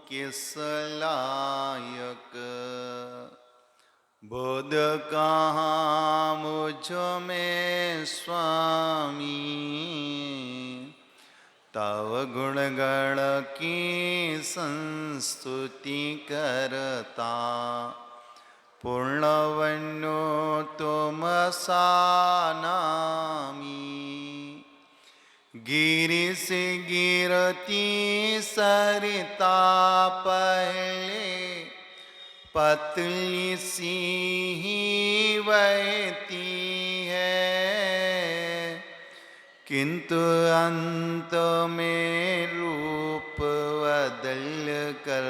किस लायक। बोध कहाँ मुझ में स्वामी, तव गुण गण की संस्तुति करता। पूर्णवन्यो तुम सानामी, गिरि से गिरती सरिता पहले, पतली सी ही बहती है, किंतु अंत में रूप बदल कर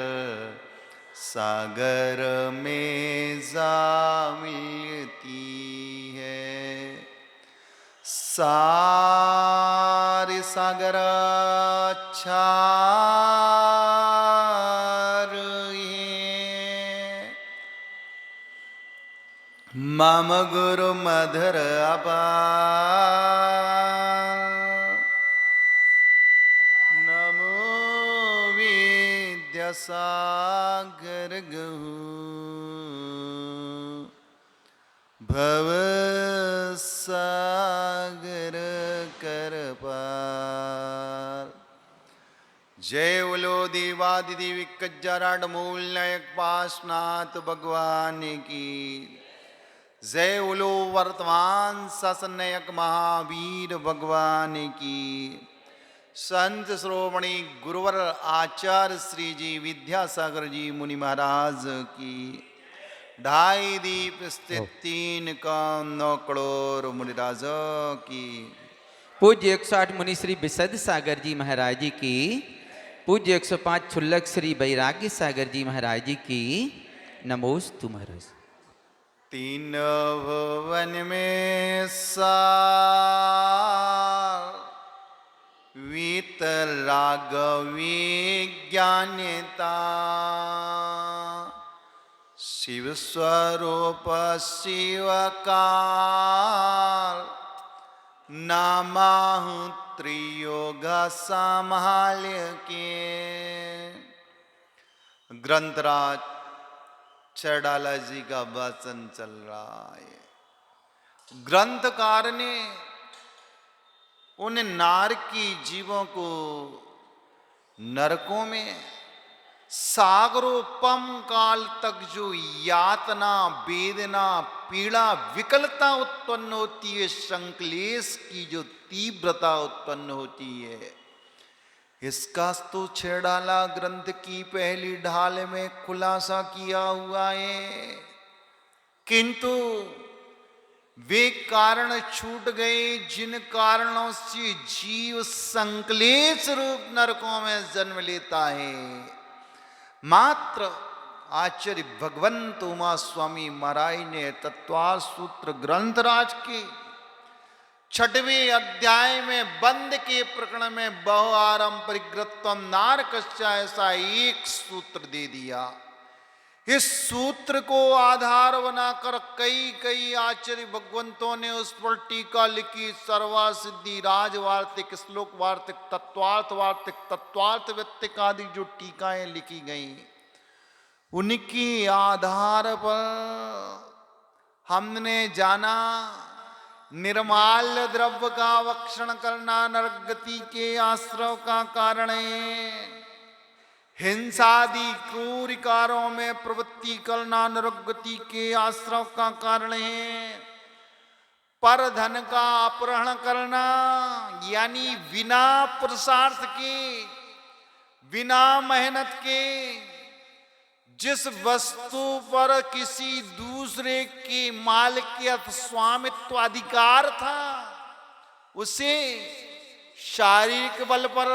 सागर में जा मिलती है। सारे सागर छार मम गुरु मधुर अपार। नमो विद्यासागर गहु, भव सागर कर पार। जय बोलो देवादिदेव कज्जराट मूल नायक पाशनाथ भगवान की। जय बोलो वर्तमान शासन नायक महावीर भगवान की। संत श्रोमणी गुरुवर आचार्य श्री जी विद्यासागर जी मुनि महाराज की। 2.5 दीप स्थित 3 काम 9 करोड़ मुनिराज की। पूज्य 108 मुनि श्री विशद सागर जी महाराज जी की। पूज्य 105 छुल्लक श्री बैराग्य सागर जी महाराज जी की। नमोस्तु महाराज। 3 भुवन में सार, वीतराग विज्ञानता। शिव स्वरूप शिवकार, नामाहु त्रियोग संभाल के। ग्रंथराज चरडाला जी का वचन चल रहा है। ग्रंथकार ने उन नारकी जीवों को नरकों में सागरोपम काल तक जो यातना, वेदना, पीड़ा, विकलता उत्पन्न होती है, संक्लेश की जो तीव्रता उत्पन्न होती है, इसका तो छेड़ाला ग्रंथ की पहली ढाल में खुलासा किया हुआ है। किंतु वे कारण छूट गए जिन कारणों से जीव संक्लेश रूप नरकों में जन्म लेता है। मात्र आचार्य भगवंत उमा स्वामी महाराज ने तत्वार सूत्र ग्रंथराज के 6वें अध्याय में बंद के प्रकरण में बहु आरंभ परिग्रत्वम नारकश्चा ऐसा एक सूत्र दे दिया। इस सूत्र को आधार बनाकर कई आचार्य भगवंतों ने उस पर टीका लिखी। सर्वा सिद्धि, राजवार्तिक, श्लोक वार्तिक, तत्वार्थ वार्तिक, तत्वार्थ व्यक्तिक आदि जो टीकाएं लिखी गई, उनकी आधार पर हमने जाना निर्माल्य द्रव्य का वक्षण करना नरक गति के आश्रव का कारण है। हिंसादि क्रूर कारों में प्रवृत्ति करना नरक गति के आश्रव का कारण है। पर धन का अपहरण करना यानी बिना पुरुषार्थ के, बिना मेहनत के जिस वस्तु पर किसी दूसरे के मालिकियत स्वामित्व अधिकार था, उसे शारीरिक बल पर,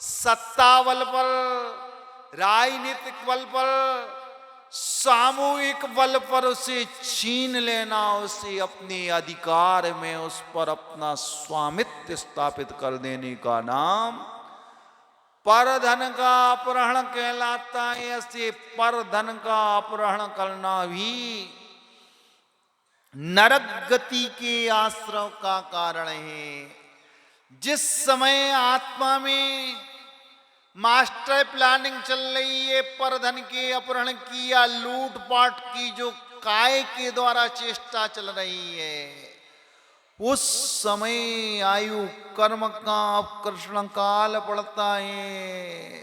सत्ता बल पर, राजनीतिक बल पर, सामूहिक बल पर उसे छीन लेना, उसे अपने अधिकार में उस पर अपना स्वामित्व स्थापित कर देने का नाम पर धन का अपहरण कहलाता है। ऐसे पर धन का अपहरण करना भी नरक गति के आश्रव का कारण है। जिस समय आत्मा में मास्टर प्लानिंग चल रही है परधन के अपहरण की या लूटपाट की जो काय के द्वारा चेष्टा चल रही है, उस समय आयु कर्म का अपकर्षण काल पड़ता है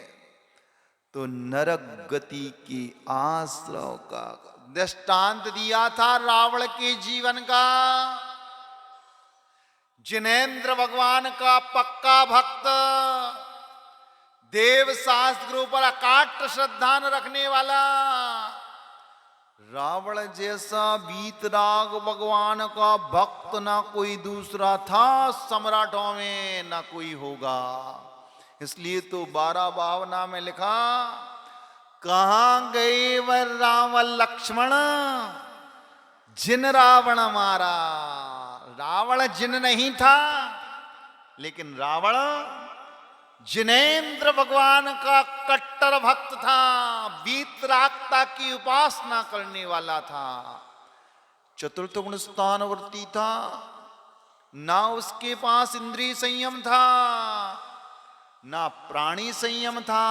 तो नरक गति की आश्रव का दृष्टांत दिया था रावण के जीवन का। जिनेंद्र भगवान का पक्का भक्त, देव शास्त्रों पर अकाट श्रद्धा रखने वाला रावण जैसा वीतराग भगवान का भक्त ना कोई दूसरा था सम्राटों में, ना कोई होगा। इसलिए तो 12 भावना में लिखा, कहां गए वह राम लक्ष्मण जिन रावण मारा। रावण जिन नहीं था, लेकिन रावण जिनेंद्र भगवान का कट्टर भक्त था, वीतरागता की उपासना करने वाला था, चतुर्थ गुण स्थानवर्ती था, ना उसके पास इंद्रिय संयम था, ना प्राणी संयम था,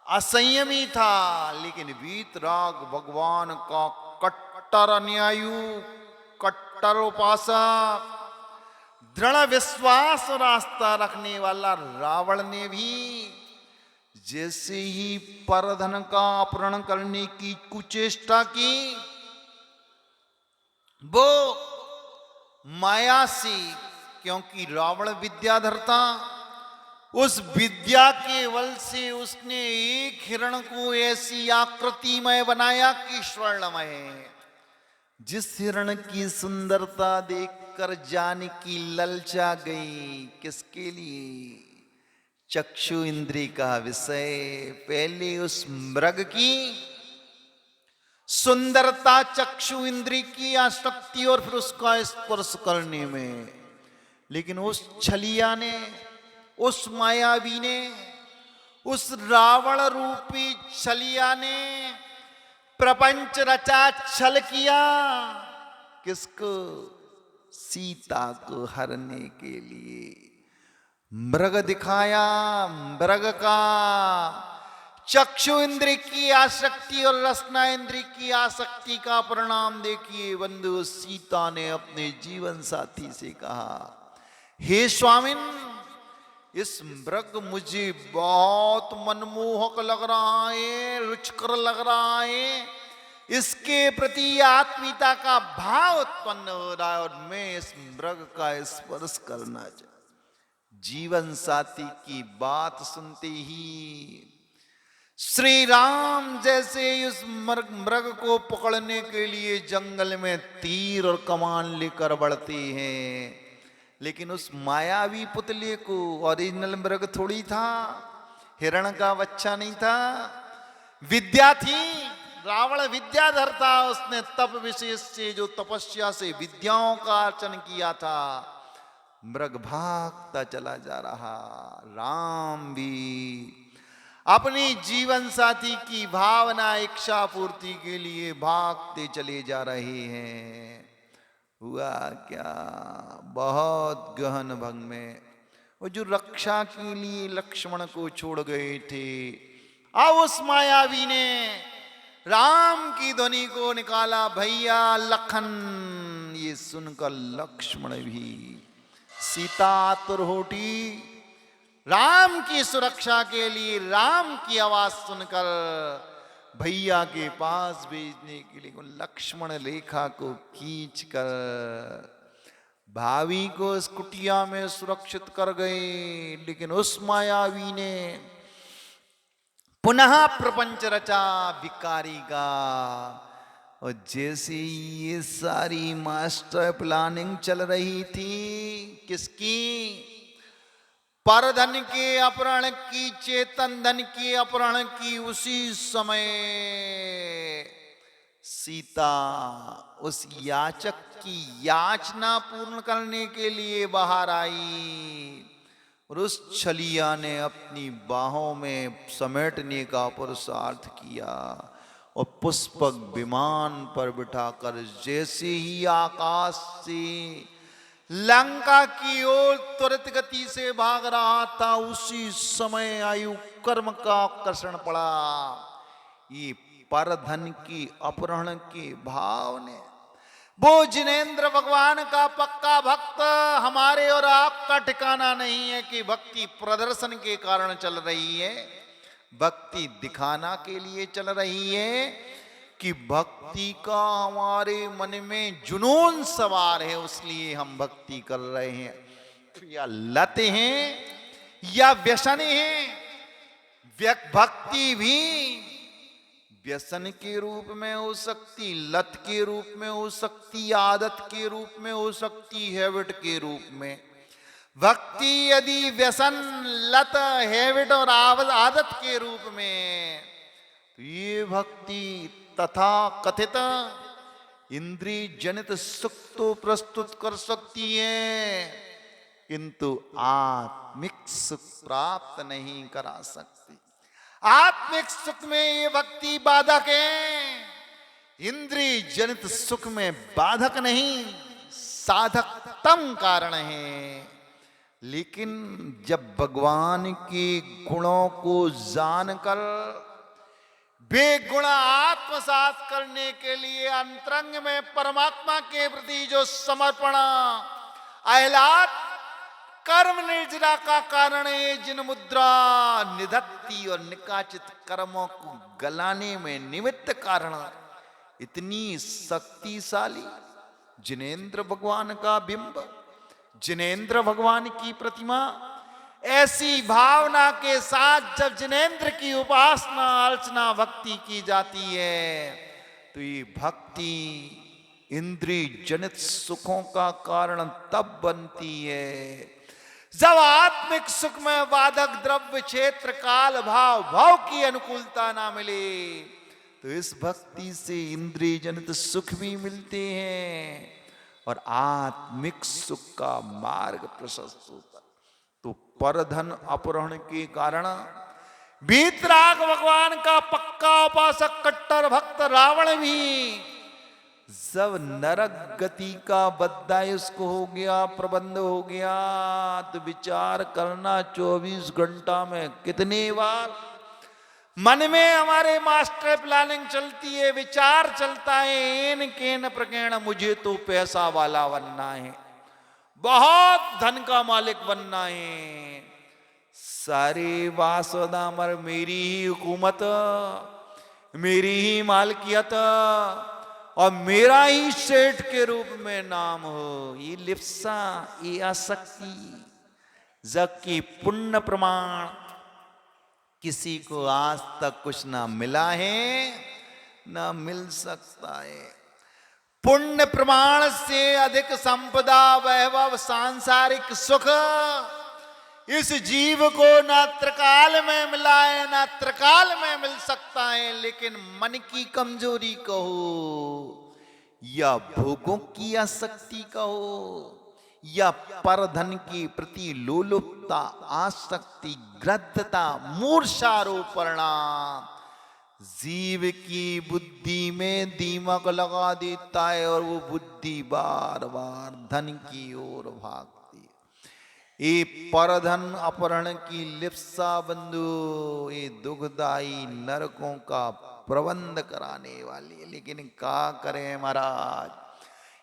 असंयमी था, लेकिन वीतराग भगवान का कट्टर अनुयायी, कट्टर उपासक, दृढ़ विश्वास और आस्था रखने वाला रावण ने भी जैसे ही परधन का अपहरण करने की कुचेष्टा की, वो माया से, क्योंकि रावण विद्याधर था, उस विद्या के बल से उसने एक हिरण को ऐसी आकृतिमय बनाया कि स्वर्णमय। जिस हिरण की सुंदरता देखकर जानकी ललचा गई। किसके लिए? चक्षु इंद्रिय का विषय। पहले उस मृग की सुंदरता चक्षु इंद्रिय की आसक्ति और फिर उसका स्पर्श करने में, लेकिन उस छलिया ने, उस मायावी ने, उस रावण रूपी छलिया ने प्रपंच रचा, छल किया। किसको? सीता को हरने के लिए मृग दिखाया। मृग का चक्षु इंद्रिय की आसक्ति और रसना इंद्रिय की आसक्ति का परिणाम देखिए बंधु। सीता ने अपने जीवन साथी से कहा, हे स्वामिन, इस मृग मुझे बहुत मनमोहक लग रहा है, रुचिकर लग रहा है, इसके प्रति आत्मीयता का भाव उत्पन्न हो रहा है और मैं इस मृग का स्पर्श करना चाहता। जीवन साथी की बात सुनते ही श्री राम जैसे उस मृग को पकड़ने के लिए जंगल में तीर और कमान लेकर बढ़ते हैं, लेकिन उस मायावी पुतले को ओरिजिनल मृग थोड़ी था, हिरण का बच्चा नहीं था। विद्या थी, रावण विद्याधर था, उसने तप विशेष से, जो तपस्या से विद्याओं का अर्चन किया था। मृग भागता चला जा रहा। राम भी अपनी जीवन साथी की भावना इच्छा पूर्ति के लिए भागते चले जा रहे हैं। हुआ क्या? बहुत गहन भंग में वो जो रक्षा के लिए लक्ष्मण को छोड़ गए थे, अब उस मायावी ने राम की ध्वनि को निकाला, भैया लखन। ये सुनकर लक्ष्मण भी सीता आतुर होती। राम की सुरक्षा के लिए राम की आवाज सुनकर भैया के पास भेजने के लिए लक्ष्मण रेखा को खींचकर भावी को इस कुटिया में सुरक्षित कर गए। लेकिन उस मायावी ने पुनः प्रपंच रचा भिखारी का। और जैसे ये सारी मास्टर प्लानिंग चल रही थी, किसकी? परधन के अपहरण की, चेतन धन के अपहरण की। उसी समय सीता उस याचक की याचना पूर्ण करने के लिए बाहर आई और उस छलिया ने अपनी बाहों में समेटने का पुरुषार्थ किया और पुष्पक विमान पर बिठाकर जैसे ही आकाश से लंका की ओर त्वरित गति से भाग रहा था, उसी समय आयु कर्म का आकर्षण पड़ा। ये परधन की अपहरण के भाव ने, वो जिनेंद्र भगवान का पक्का भक्त हमारे और आपका ठिकाना नहीं है कि भक्ति प्रदर्शन के कारण चल रही है, भक्ति दिखाना के लिए चल रही है, कि भक्ति का हमारे मन में जुनून सवार है, उसलिए हम भक्ति कर रहे हैं। तो या लत हैं या व्यसन हैं। भक्ति भी व्यसन के रूप में हो सकती, लत के रूप में हो सकती, आदत के रूप में हो सकती, हैबिट के रूप में। भक्ति यदि व्यसन, लत, हैबिट और आदत के रूप में, तो ये भक्ति तथा कथित इंद्रिय जनित सुख तो प्रस्तुत कर सकती है, किंतु आत्मिक सुख प्राप्त नहीं करा सकती। आत्मिक सुख में ये भक्ति बाधक है, इंद्रिय जनित सुख में बाधक नहीं, साधकतम कारण है। लेकिन जब भगवान के गुणों को जानकर बेगुण आत्मसात करने के लिए अंतरंग में परमात्मा के प्रति जो समर्पण, अहलाद कर्म निर्जरा का कारण है, जिन मुद्रा निधत्ती और निकाचित कर्मों को गलाने में निमित्त कारण, इतनी शक्तिशाली जिनेंद्र भगवान का बिंब, जिनेंद्र भगवान की प्रतिमा, ऐसी भावना के साथ जब जिनेंद्र की उपासना अर्चना भक्ति की जाती है, तो ये भक्ति इंद्रिय जनित सुखों का कारण तब बनती है जब आत्मिक सुख में बाधक द्रव्य क्षेत्र काल भाव भाव की अनुकूलता ना मिले। तो इस भक्ति से इंद्रिय जनित सुख भी मिलते हैं और आत्मिक सुख का मार्ग प्रशस्त होता है। तो परधन अपहरण के कारण वीतराग भगवान का पक्का उपासक कट्टर भक्त रावण भी जब नरक गति का बद्दाई उसको हो गया, प्रबंध हो गया, तो विचार करना 24 घंटा में कितनी बार मन में हमारे मास्टर प्लानिंग चलती है, विचार चलता है, एन केन प्रकेण मुझे तो पैसा वाला बनना है, बहुत धन का मालिक बनना है, सारे वासोदामर मेरी ही हुकूमत, मेरी ही मालकियत और मेरा ही सेठ के रूप में नाम हो। ये लिप्सा, ये आसक्ति, जबकि पुण्य प्रमाण किसी को आज तक कुछ ना मिला है ना मिल सकता है। पुण्य प्रमाण से अधिक संपदा, वैभव, सांसारिक सुख इस जीव को ना त्रिकाल में मिला है ना त्रिकाल में मिल सकता है। लेकिन मन की कमजोरी कहो या भोगों की आसक्ति कहो या परधन के प्रति लोलुपता, आसक्ति, ग्रद्धता, मूर्छारोपणा जीव की बुद्धि में दीमक लगा देता है और वो बुद्धि बार बार धन की ओर भागती है। ये परधन अपहरण की लिप्सा बंधु ये दुखदाई नरकों का प्रबंध कराने वाली है। लेकिन क्या करें महाराज,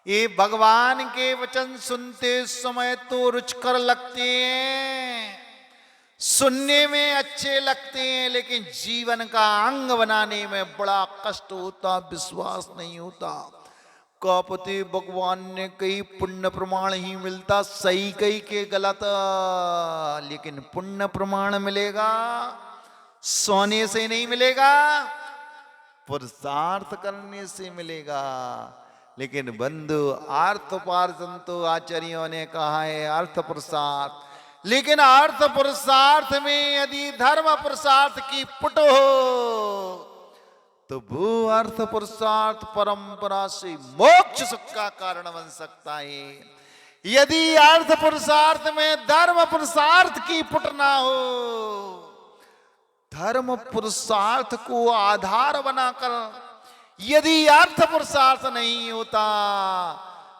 ये भगवान के वचन सुनते समय तो रुचकर लगते हैं, सुनने में अच्छे लगते हैं, लेकिन जीवन का अंग बनाने में बड़ा कष्ट होता, विश्वास नहीं होता। कपति भगवान ने कई पुण्य प्रमाण ही मिलता, सही कई के गलत, लेकिन पुण्य प्रमाण मिलेगा सोने से नहीं मिलेगा, पुरुषार्थ करने से मिलेगा। लेकिन बंधु अर्थोपार्जन तो आचार्यों ने कहा है अर्थ पुरुषार्थ, लेकिन अर्थ पुरुषार्थ में यदि धर्म पुरुषार्थ की पुट हो तो वो अर्थ पुरुषार्थ परंपरा से मोक्ष सुख का कारण बन सकता है। यदि अर्थ पुरुषार्थ में धर्म पुरुषार्थ की पुट ना हो, धर्म पुरुषार्थ को आधार बनाकर यदि अर्थ पुरुषार्थ नहीं होता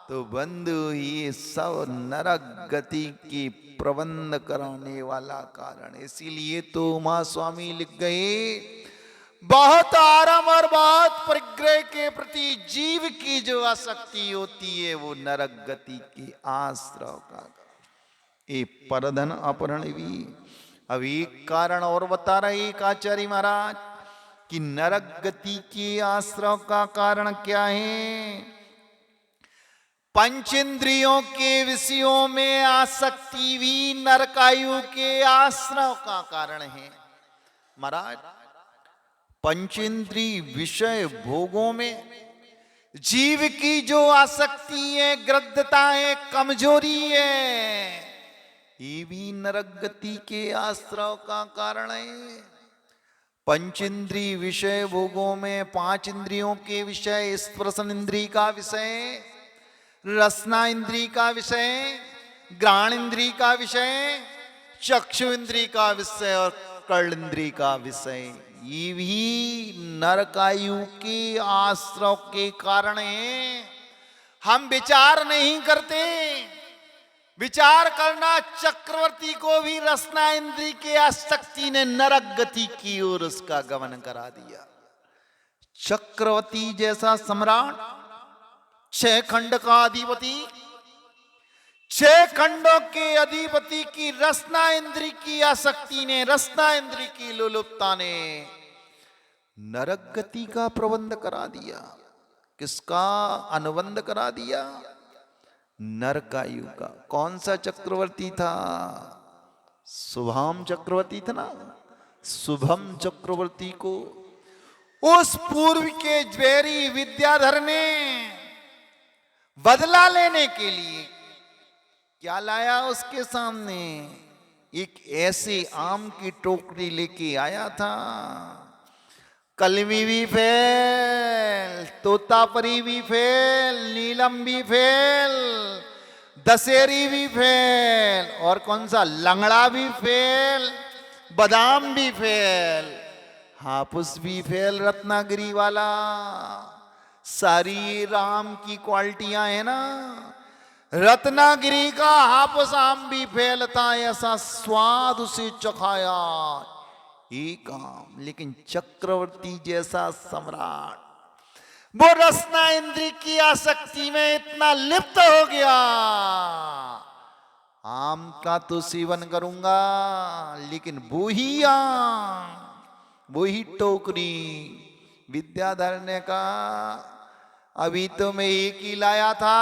तो बंधु ये सब नरक गति की प्रबंध कराने वाला कारण। इसीलिए तो उमा स्वामी लिख गए, बहुत आराम और बहुत परिग्रह के प्रति जीव की जो आसक्ति होती है वो नरक गति की आश्रव का। ये परधन अपहरण भी। अब एक कारण और बता रहे एक आचार्य महाराज कि नरक गति के आश्रव का कारण क्या है। पंचेंद्रियों के विषयों में आसक्ति भी नरकायु के आश्रव का कारण है। महाराज पंचेंद्रिय विषय भोगों में जीव की जो आसक्ति है, ग्रद्धता है, कमजोरी है, ये भी नरक गति के आश्रव का कारण है। पंचेंद्रिय विषय भोगों में पांच इंद्रियों के विषय, स्पर्शन इंद्रिय का विषय, रसना इंद्रिय का विषय, घ्राण इंद्रिय का विषय, चक्षु इंद्रिय का विषय और कर्ण इंद्रिय का विषय, ये भी नरकायु के आश्रव के कारण है। हम विचार नहीं करते। विचार करना चक्रवर्ती को भी रसना इंद्रिय के आसक्ति ने नरक गति की ओर उसका गमन करा दिया। चक्रवर्ती जैसा सम्राट, 6 खंड का अधिपति, 6 खंडों के अधिपति की रसना इंद्रिय की आसक्ति ने, रसना इंद्रिय की लोलुपता ने नरक गति का प्रबंध करा दिया। किसका अनुबंध करा दिया? नरकायु का। कौन सा चक्रवर्ती था? शुभम चक्रवर्ती था ना। शुभम चक्रवर्ती को उस पूर्व के ज्वेरी विद्याधर ने बदला लेने के लिए क्या लाया उसके सामने? एक ऐसे आम की टोकरी लेके आया था। कलमी भी फेल, तोतापरी भी फेल, नीलम भी फेल, दशहरी भी फेल, और कौन सा लंगड़ा भी फेल, बादाम भी फेल, हापुस भी फेल, रत्नागिरी वाला। सारी राम की क्वालिटियां है ना। रत्नागिरी का हापुस आम भी फेल था, ऐसा स्वाद उसे चखाया एक आम। लेकिन चक्रवर्ती जैसा सम्राट वो रसना इंद्रिय की आसक्ति में इतना लिप्त हो गया, आम का तो सेवन करूंगा लेकिन वो ही आम, वो ही टोकरी। विद्याधर ने कहा अभी तो मैं एक ही लाया था,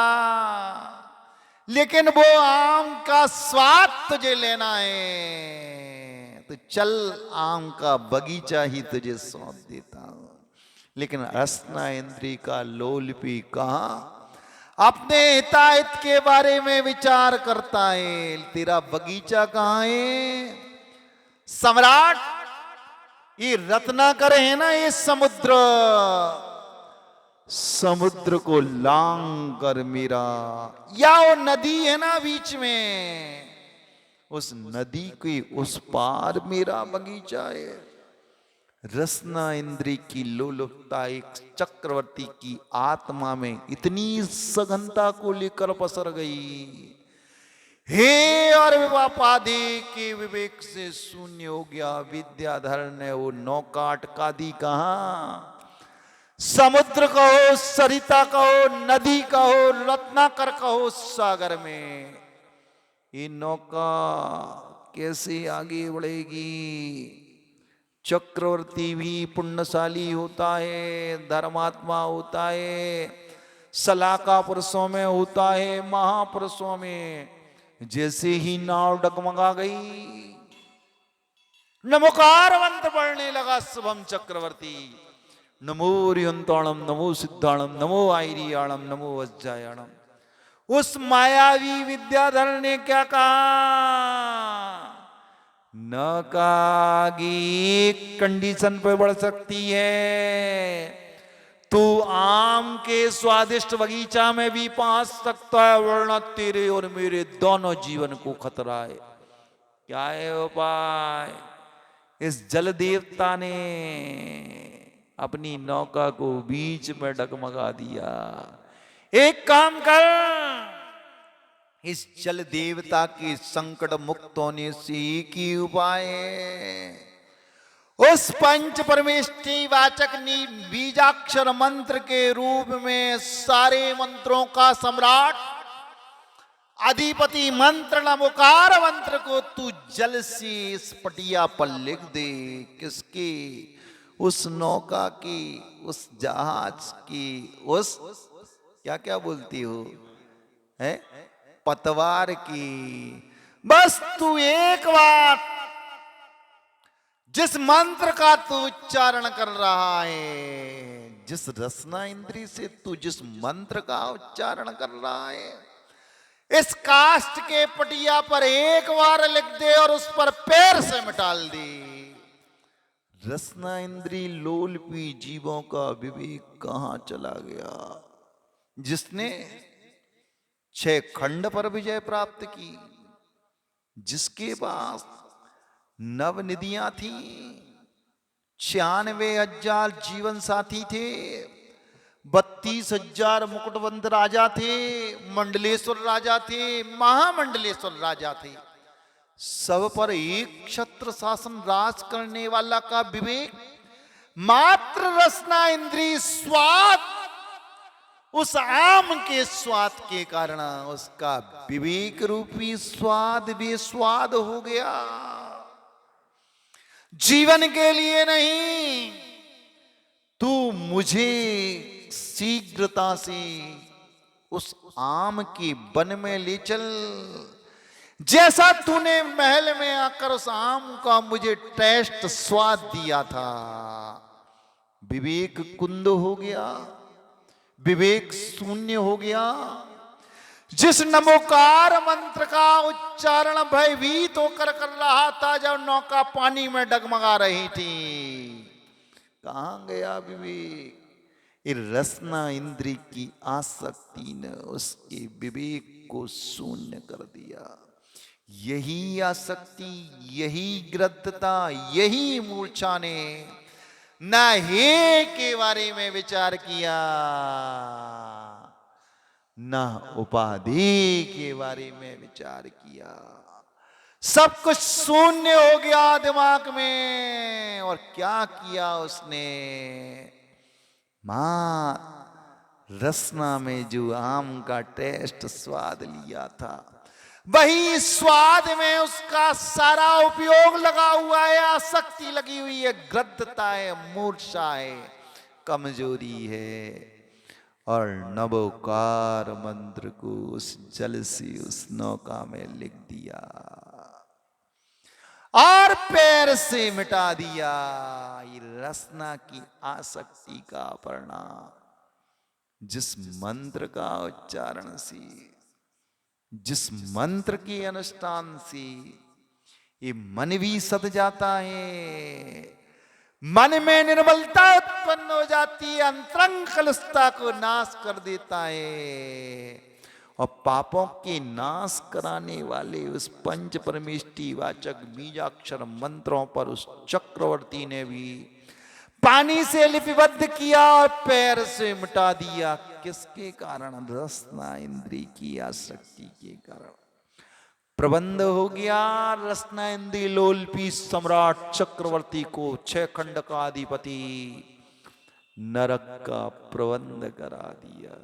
लेकिन वो आम का स्वाद तुझे लेना है तो चल, आम का बगीचा ही तुझे सौंप देता हूं। लेकिन रसना इंद्रिय का लोलपी कहा अपने हिताहित के बारे में विचार करता है। तेरा बगीचा कहां है? सम्राट, ये रत्नाकर है ना, ये समुद्र, समुद्र को लांग कर मेरा, या वो नदी है ना बीच में, उस नदी के उस पार मेरा बगीचा है। रसना इंद्रिय की लोलुपता एक चक्रवर्ती की आत्मा में इतनी सघनता को लेकर पसर गई, हे और विवापादे के विवेक से शून्य हो गया। विद्याधर ने वो नौका अटका दी। कहां? समुद्र कहो, सरिता कहो, नदी कहो, रत्नाकर कहो, सागर में। ये नौका कैसे आगे बढ़ेगी? चक्रवर्ती भी पुण्यशाली होता है, धर्मात्मा होता है, सलाका पुरुषों में होता है, महापुरुषों में। जैसे ही नाव डगमगा गई, नमोकार मंत्र पढ़ने लगा शुभम चक्रवर्ती। नमो रियंताणम, नमो सिद्धाणम, नमो आयरियाणम, नमो वज्जायाणम। उस मायावी विद्याधर ने क्या कहा? न कागी कंडीशन पे बढ़ सकती है, तू आम के स्वादिष्ट बगीचा में भी पहुंच सकता है, वरना तेरे और मेरे दोनों जीवन को खतरा है। क्या है उपाय? इस जल देवता ने अपनी नौका को बीच में डगमगा दिया। एक काम कर, इस जल देवता के संकट मुक्त होने से एक ही उपाय है। उस पंच परमेष्टि वाचक बीजाक्षर मंत्र के रूप में सारे मंत्रों का सम्राट अधिपति मंत्र नमोकार मंत्र को तू जल से इस पटिया पर लिख दे। किसकी? उस नौका की, उस जहाज की, उस क्या क्या बोलती हो है, पतवार की। बस तू एक बार जिस मंत्र का तू उच्चारण कर रहा है, जिस रसना इंद्री से तू जिस मंत्र का उच्चारण कर रहा है, इस काष्ठ के पटिया पर एक बार लिख दे और उस पर पैर से मिटाल दे। रसना इंद्री लोलपी जीवों का विवेक कहां चला गया? जिसने 6 खंड पर विजय प्राप्त की, जिसके पास नव निधियां थी, 96,000 जीवन साथी थे, 32,000 मुकुटबंद राजा थे, मंडलेश्वर राजा थे, महामंडलेश्वर राजा थे। सब पर एक छत्र शासन राज करने वाला का विवेक मात्र रसना इंद्री स्वाद, उस आम के स्वाद के कारण उसका विवेक रूपी स्वाद बेस्वाद हो गया। जीवन के लिए नहीं, तू मुझे शीघ्रता से उस आम के वन में ले चल। जैसा तूने महल में आकर उस आम का मुझे टेस्ट स्वाद दिया था, विवेक कुंद हो गया, विवेक शून्य हो गया। जिस नमोकार मंत्र का उच्चारण भयभीत होकर कर रहा था जब नौका पानी में डगमगा रही थी, कहां गया विवेक? ये रसना इंद्री की आसक्ति ने उसके विवेक को शून्य कर दिया। यही आसक्ति, यही ग्रद्धता, यही मूर्छा ने न हे के बारे में विचार किया, न उपाधि के बारे में विचार किया। सब कुछ शून्य हो गया दिमाग में। और क्या किया उसने? मां रसना में जो आम का टेस्ट स्वाद लिया था, वही स्वाद में उसका सारा उपयोग लगा हुआ है। आसक्ति लगी हुई है, ग्रद्धता है, मूर्छा है, कमजोरी है। और नवोकार मंत्र को उस जल से उस नौका में लिख दिया और पैर से मिटा दिया। ये रसना की आसक्ति का परिणाम। जिस मंत्र का उच्चारण से, जिस मंत्र के अनुष्ठान से ये मन भी सद जाता है, मन में निर्मलता उत्पन्न हो जाती है, अंतरंग कलुषता को नाश कर देता है। और पापों के नाश कराने वाले उस पंच परमेष्टि वाचक बीजाक्षर मंत्रों पर उस चक्रवर्ती ने भी पानी से लिपिबद्ध किया और पैर से मिटा दिया। किसके कारण? रसना इंद्री की आसक्ति के कारण। प्रबंध हो गया रसना इंद्री लोलपी सम्राट चक्रवर्ती को 6 खंड का अधिपति नरक का प्रबंध करा दिया।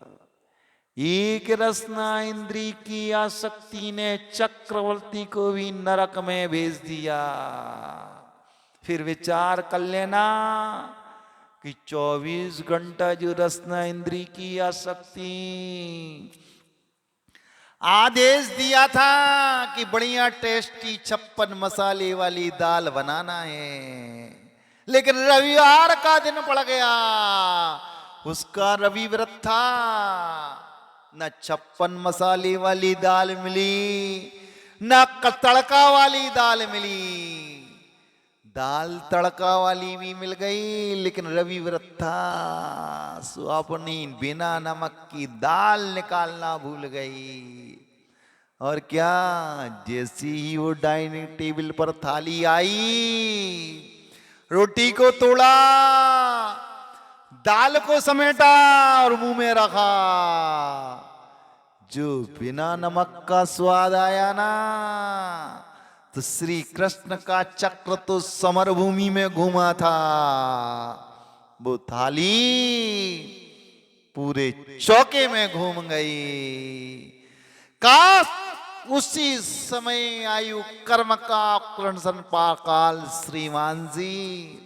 एक रसना इंद्री की आसक्ति ने चक्रवर्ती को भी नरक में भेज दिया। फिर विचार कर लेना कि 24 घंटा जो रसना इंद्री की आसक्ति आदेश दिया था कि बढ़िया टेस्टी 56 मसाले वाली दाल बनाना है, लेकिन रविवार का दिन पड़ गया, उसका रवि व्रत था, न 56 मसाले वाली दाल मिली, न तड़का वाली दाल मिली। दाल तड़का वाली भी मिल गई, लेकिन रवि व्रत था, सो अपनी बिना नमक की दाल निकालना भूल गई। और क्या, जैसी ही वो डाइनिंग टेबल पर थाली आई, रोटी को तोड़ा, दाल को समेटा और मुंह में रखा। जो बिना नमक का स्वाद आया ना, तो श्री कृष्ण का चक्र तो समरभूमि में घूमा था, वो थाली पूरे चौके में घूम गई। काश उसी समय आयु कर्म का कृष्ण पाकाल श्रीमान जी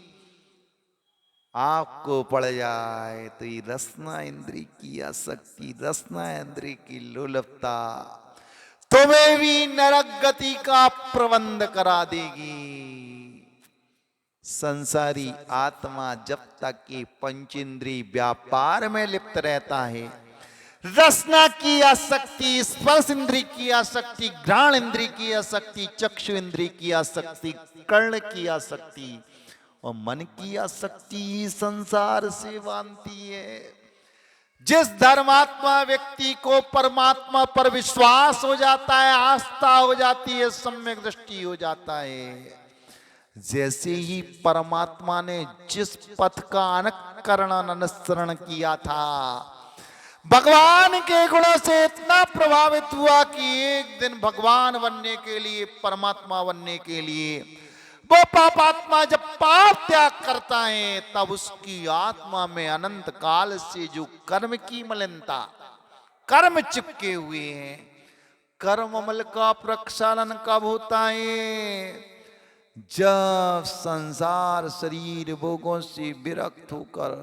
आपको पड़ जाए, तो ये रसना इंद्री की आसक्ति, रसना इंद्री की लोलुपता तुम्हें भी नरक गति का प्रबंध करा देगी। संसारी आत्मा जब तक कि पंचेंद्री व्यापार में लिप्त रहता है, रसना की आसक्ति, स्पर्श इंद्री की आसक्ति, घ्राण इंद्री की आसक्ति, चक्षु इंद्री की आसक्ति, कर्ण की आसक्ति और मन की आसक्ति संसार से बांधती है। जिस धर्मात्मा व्यक्ति को परमात्मा पर विश्वास हो जाता है, आस्था हो जाती है, सम्यक दृष्टि हो जाता है, जैसे ही परमात्मा ने जिस पथ का अनुकरण अनुसरण किया था, भगवान के गुणों से इतना प्रभावित हुआ कि एक दिन भगवान बनने के लिए, परमात्मा बनने के लिए वो पापात्मा जब पाप त्याग करता है, तब उसकी आत्मा में अनंत काल से जो कर्म की मलिनता, कर्म चिपके हुए हैं, कर्म मल का प्रक्षालन कब होता है? जब संसार शरीर भोगों से विरक्त होकर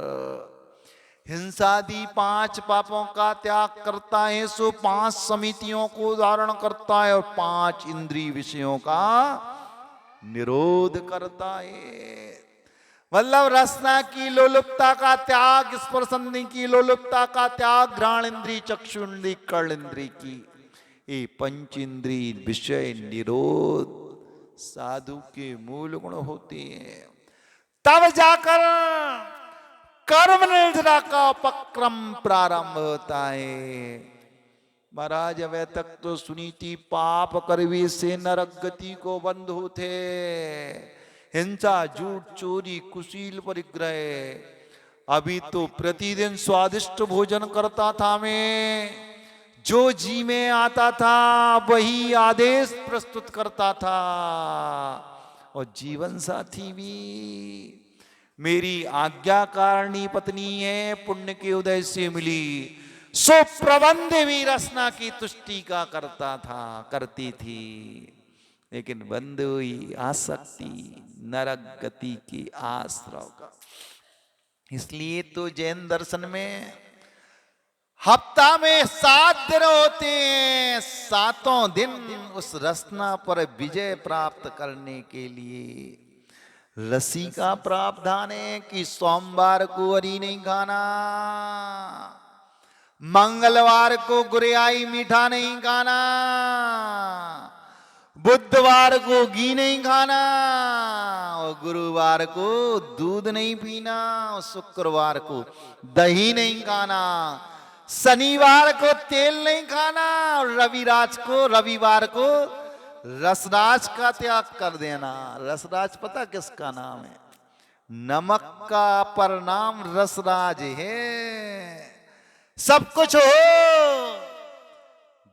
हिंसादि 5 पापों का त्याग करता है, सो 5 समितियों को धारण करता है और 5 इंद्रिय विषयों का निरोध करता है। मतलब रसना की लोलुपता का त्याग, स्पर्शंदी की लोलुपता का त्याग, घ्राण इंद्री, चक्षु इंद्री, कर्ण इंद्री की ये पंच इंद्री विषय निरोध साधु के मूल गुण होते हैं। तब जाकर कर्म निर्जरा का उपक्रम प्रारंभ होता है। महाराज अवै तक तो सुनी थी पाप करवे से नरक गति को बंद होते, हिंसा, झूठ, चोरी, कुशील, परिग्रह। अभी तो प्रतिदिन स्वादिष्ट भोजन करता था मैं, जो जी में आता था वही आदेश प्रस्तुत करता था, और जीवन साथी भी मेरी आज्ञाकारिणी पत्नी है, पुण्य के उदय से मिली, सो प्रबंध भी रसना की तुष्टि का करता था, करती थी, लेकिन बंद हुई आसक्ति नरक गति की आश्रव का। इसलिए तो जैन दर्शन में हफ्ता में 7 दिन होते हैं, 7 दिन उस रसना पर विजय प्राप्त करने के लिए रसी का प्रावधान है कि सोमवार को हरी नहीं खाना, मंगलवार को गुरियाई मीठा नहीं खाना, बुधवार को घी नहीं खाना, और गुरुवार को दूध नहीं पीना, और शुक्रवार को दही नहीं खाना, शनिवार को तेल नहीं खाना, और रविवार को रसराज का त्याग कर देना। रसराज पता किसका नाम है? नमक का अपर नाम रसराज है। सब कुछ हो,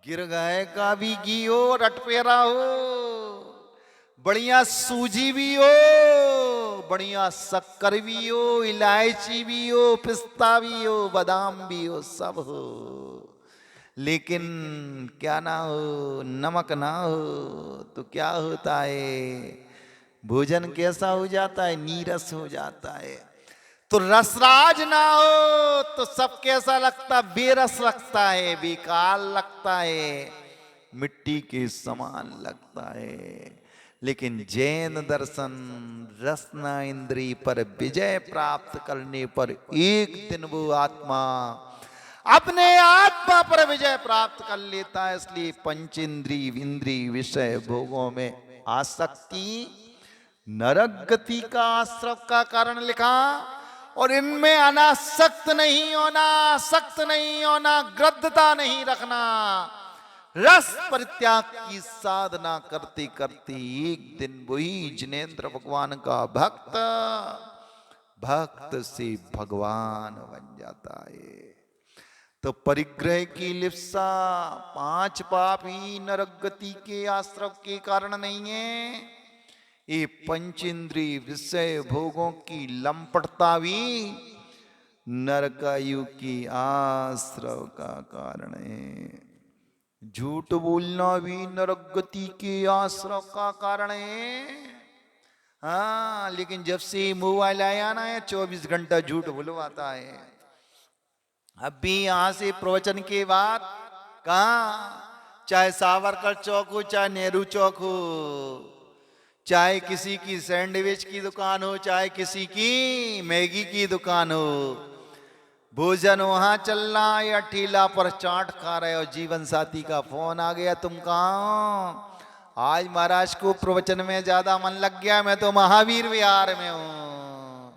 गिर गाय का भी घी हो, रटपेरा हो, बढ़िया सूजी भी हो, बढ़िया शक्कर भी हो, इलायची भी हो, पिस्ता भी हो, बादाम भी हो, सब हो, लेकिन क्या ना हो, नमक ना हो तो क्या होता है? भोजन कैसा हो जाता है? नीरस हो जाता है। तो रसराज ना हो तो सब कैसा लगता? बेरस लगता है, बेकार लगता है, मिट्टी के समान लगता है। लेकिन जैन दर्शन रसना इंद्री पर विजय प्राप्त करने पर एक दिन वो आत्मा अपने आत्मा पर विजय प्राप्त कर लेता है। इसलिए पंचेंद्री इंद्री विषय भोगों में आसक्ति नरक गति का आश्रव का कारण लिखा, और इनमें अनासक्त नहीं होना, आसक्त नहीं होना, ग्रद्धता नहीं रखना। रस परित्याग की साधना करते करते एक दिन वही जिनेंद्र भगवान का भक्त भक्त से भगवान बन जाता है। तो परिग्रह की लिप्सा, 5 पाप ही नरक गति के आश्रव के कारण नहीं है। ये पंचेंद्रिय विषय भोगों की लंपटता भी नरकायु की आश्रव का कारण है। झूठ बोलना भी नरक गति के आश्रव का कारण है। हाँ, लेकिन जब से मोबाइल आया ना, 24 घंटा झूठ बुलवाता है। अब भी यहां से प्रवचन के बाद कहा, चाहे सावरकर चौक हो, चाहे नेहरू चौक हो, चाहे किसी की सैंडविच की दुकान हो, चाहे किसी की मैगी की दुकान हो, भोजन वहां चल रहा है या ठेला पर चाट खा रहे हो, जीवन साथी का फोन आ गया, तुम कहाँ हो? आज महाराज को प्रवचन में ज्यादा मन लग गया, मैं तो महावीर विहार में हूं।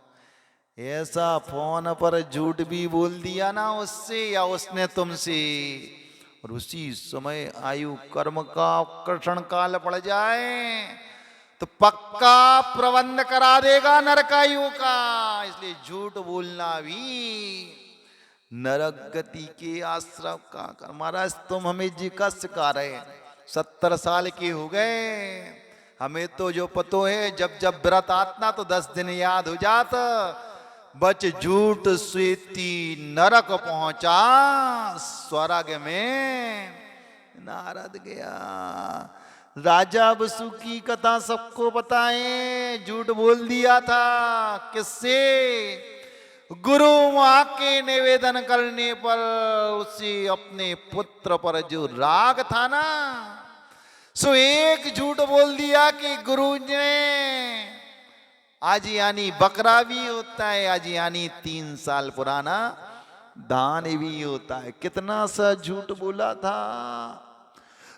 ऐसा फोन पर झूठ भी बोल दिया ना उससे या उसने तुमसे, और उसी समय आयु कर्म का आकर्षण काल पड़ जाए तो पक्का प्रबंध करा देगा नरकायु का। इसलिए झूठ बोलना भी नरक गति के आश्रव का कर। महाराज तुम हमें जी का सिखा रहे हैं, 70 साल के हो गए, हमें तो जो पतो है, जब जब व्रत आतना तो 10 दिन याद हो जाता, बच झूठ स्वेती नरक पहुंचा स्वर्ग में नारद गया। राजा वसु की कथा सबको बताएं, झूठ बोल दिया था। किससे? गुरु वहां के निवेदन करने पर उसे अपने पुत्र पर जो राग था ना, सो एक झूठ बोल दिया कि गुरु ने आज यानी बकरा भी होता है, आज यानी 3 साल पुराना दान भी होता है। कितना सा झूठ बोला था।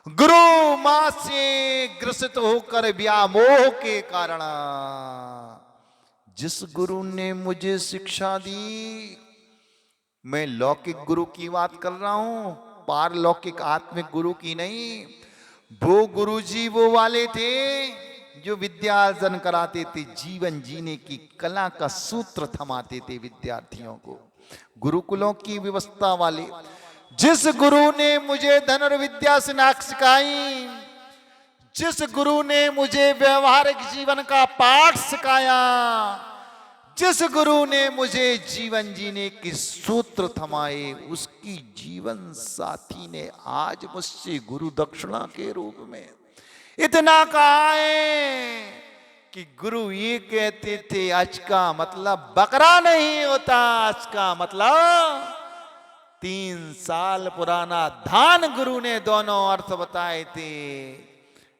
गुरु मां से ग्रसित होकर व्यामोह के कारण, जिस गुरु ने मुझे शिक्षा दी, मैं लौकिक गुरु की बात कर रहा हूं, पारलौकिक आत्मिक गुरु की नहीं। वो गुरुजी वो वाले थे जो विद्या अर्जन कराते थे, जीवन जीने की कला का सूत्र थमाते थे विद्यार्थियों को, गुरुकुलों की व्यवस्था वाले। जिस गुरु ने मुझे धनुर्विद्या सिनाक सिखाई, जिस गुरु ने मुझे व्यवहारिक जीवन का पाठ सिखाया, जिस गुरु ने मुझे जीवन जीने के सूत्र थमाए, उसकी जीवन साथी ने आज मुझसे गुरु दक्षिणा के रूप में इतना कहा है कि गुरु ये कहते थे, आज का मतलब बकरा नहीं होता, आज का मतलब 3 साल पुराना धान गुरु ने दोनों अर्थ बताए थे।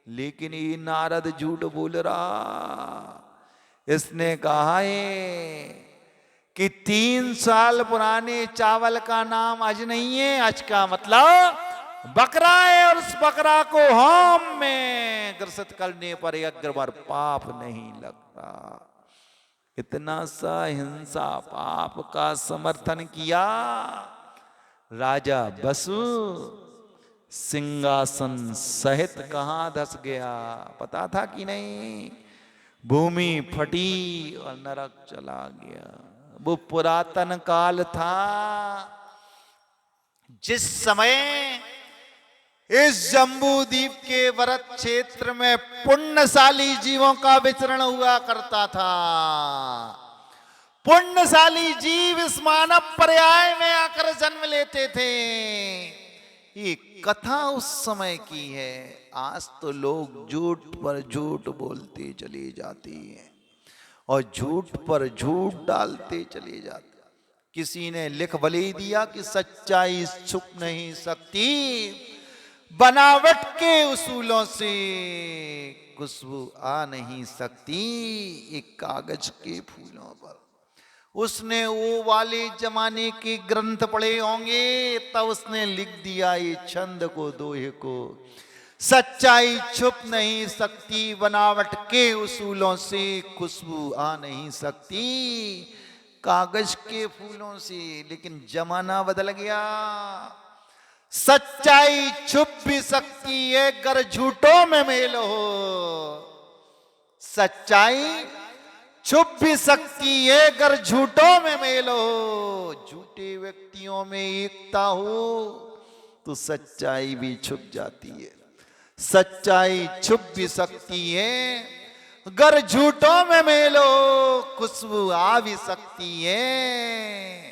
लेकिन ये नारद झूठ बोल रहा। इसने कहा है कि 3 साल पुराने चावल का नाम आज नहीं है, आज का मतलब बकरा है, और उस बकरा को होम में ग्रसित करने पर एक बार पाप नहीं लगता। इतना सा हिंसा पाप का समर्थन किया। राजा वसु सिंहासन सहित कहां धस गया, पता था कि नहीं? भूमि फटी और नरक चला गया। वो पुरातन काल था जिस समय इस जम्बू द्वीप के वरत क्षेत्र में पुण्यशाली जीवों का विचरण हुआ करता था। पुण्यशाली जीव इस मानव पर्याय में आकर जन्म लेते थे। ये कथा उस समय की है। आज तो लोग झूठ पर झूठ बोलते चले जाते हैं और झूठ पर झूठ डालते चले जाते। किसी ने लिख भले दिया कि सच्चाई छुप नहीं सकती, बनावट के उसूलों से खुशबू आ नहीं सकती एक कागज के फूलों पर। उसने वो वाले जमाने के ग्रंथ पढ़े होंगे, तब उसने लिख दिया ये छंद को दोहे को, सच्चाई छुप नहीं सकती, बनावट के उसूलों से खुशबू आ नहीं सकती कागज के फूलों से। लेकिन जमाना बदल गया। सच्चाई छुप भी सकती है अगर झूठों में मेल हो। सच्चाई छुप भी सकती है अगर झूठों में मेल हो। झूठे व्यक्तियों में एकता हो तो सच्चाई भी छुप जाती है। सच्चाई छुप भी सकती है अगर झूठों में मेल हो, खुशबू आ भी सकती है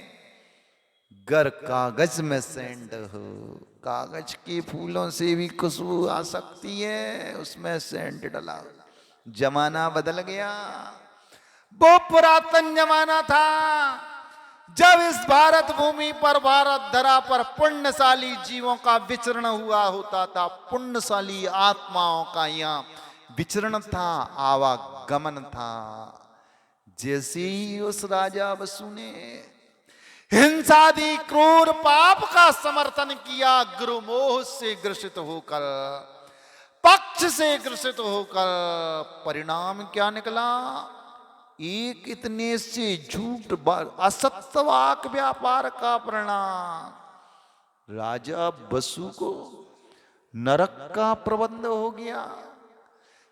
गर कागज में सेंध हो। कागज के फूलों से भी खुशबू आ सकती है, उसमें सेंट डला। जमाना बदल गया। वो पुरातन जमाना था जब इस भारत भूमि पर, भारत धरा पर पुण्यशाली जीवों का विचरण हुआ होता था। पुण्यशाली आत्माओं का यहाँ विचरण था, आवागमन था। जैसे ही उस राजा वसु ने हिंसादी क्रूर पाप का समर्थन किया, गुरु मोह से ग्रसित होकर, पक्ष से ग्रसित होकर, परिणाम क्या निकला? एक इतने से झूठ असत्यवाक व्यापार का परिणाम। राजा वसु को नरक का प्रबंध हो गया,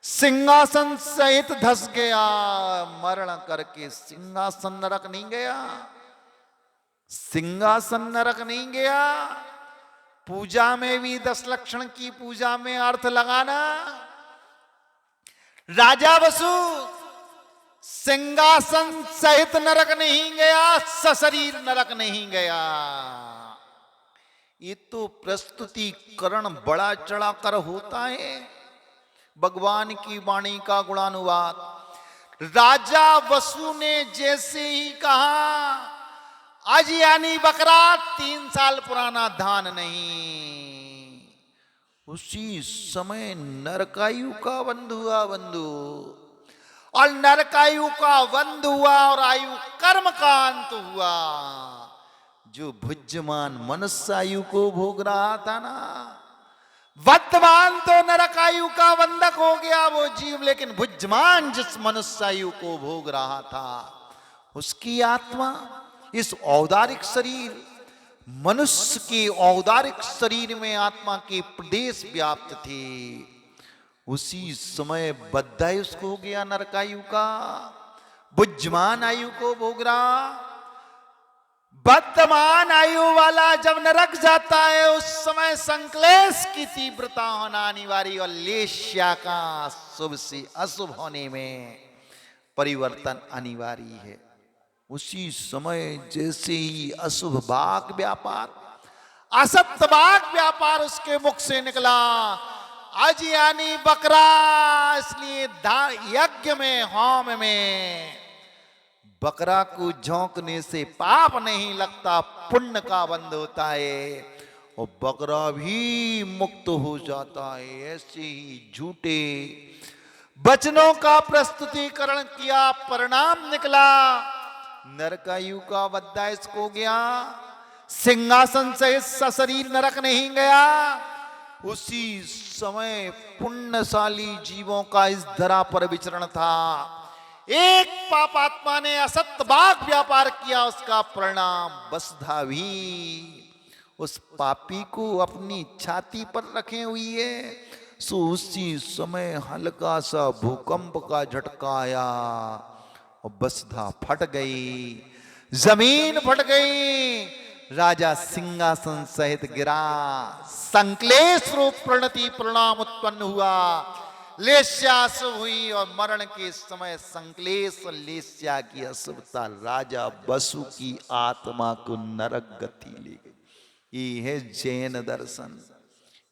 सिंहासन सहित धस गया। मरण करके सिंहासन नरक नहीं गया, सिंहासन नरक नहीं गया। पूजा में भी 10 लक्षण की पूजा में अर्थ लगाना। राजा वसु सिंहासन सहित नरक नहीं गया, सशरीर नरक नहीं गया। ये तो प्रस्तुतिकरण बड़ा चढ़ाकर होता है, भगवान की वाणी का गुणानुवाद। राजा वसु ने जैसे ही कहा, आज यानी बकरा 3 साल पुराना धान नहीं, उसी समय नरकायु का वंध हुआ। बंधु और नरकायु का वंध हुआ और आयु कर्म का अंत हुआ। जो भुज्यमान मनुष्य आयु को भोग रहा था ना, वर्तमान तो नरकायु का बंधक हो गया वो जीव, लेकिन भुज्यमान जिस मनुष्य आयु को भोग रहा था, उसकी आत्मा इस औदारिक शरीर, मनुष्य के औदारिक शरीर में आत्मा के प्रदेश व्याप्त थे। उसी समय बद्धायुष हो गया नरकायु का, बुद्धिमान आयु को भोग रहा। वर्तमान आयु वाला जब नरक जाता है, उस समय संक्लेश की तीव्रता होना अनिवार्य और लेश्या का शुभ से अशुभ होने में परिवर्तन अनिवार्य है। उसी समय जैसे ही अशुभ वाक व्यापार, असत्य वाक व्यापार उसके मुख से निकला, आज यानी बकरा, इसलिए यज्ञ में, होम में बकरा को झोंकने से पाप नहीं लगता, पुण्य का बंध होता है और बकरा भी मुक्त हो जाता है। ऐसे ही झूठे वचनों का प्रस्तुतिकरण किया, परिणाम निकला नरकायु का बद्धायुष हो गया। सिंहासन से सशरीर नरक नहीं गया। उसी समय पुण्यशाली जीवों का इस धरा पर विचरण था। एक पापात्मा ने असत्य वाक व्यापार किया, उसका परिणाम वसुधा भी उस पापी को अपनी छाती पर रखे हुई है। सो उसी समय हल्का सा भूकंप का झटका आया और वसुधा फट गई, जमीन फट गई, राजा सिंहासन सहित गिरा। संक्लेश रूप प्रणति परिणाम उत्पन्न हुआ, लेस्या अशुभ हुई और मरण के समय संक्लेश और लेस्या की अशुभता राजा वसु की आत्मा को नरक गति ले गई। ये है जैन दर्शन,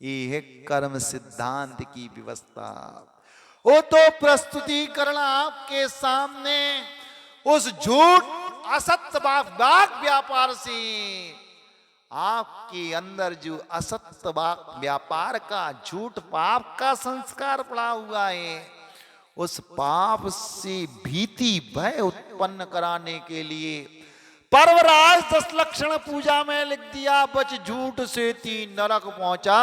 ये है कर्म सिद्धांत की व्यवस्था। वो तो प्रस्तुतिकरण आपके सामने उस झूठ असत्य वाक व्यापार से, आपके अंदर जो असत्य वाक व्यापार का, झूठ पाप का संस्कार पड़ा हुआ है, उस पाप से भीति भय उत्पन्न कराने के लिए पर्वराज 10 लक्षण पूजा में लिख दिया, बच झूठ से 3 नरक पहुंचा।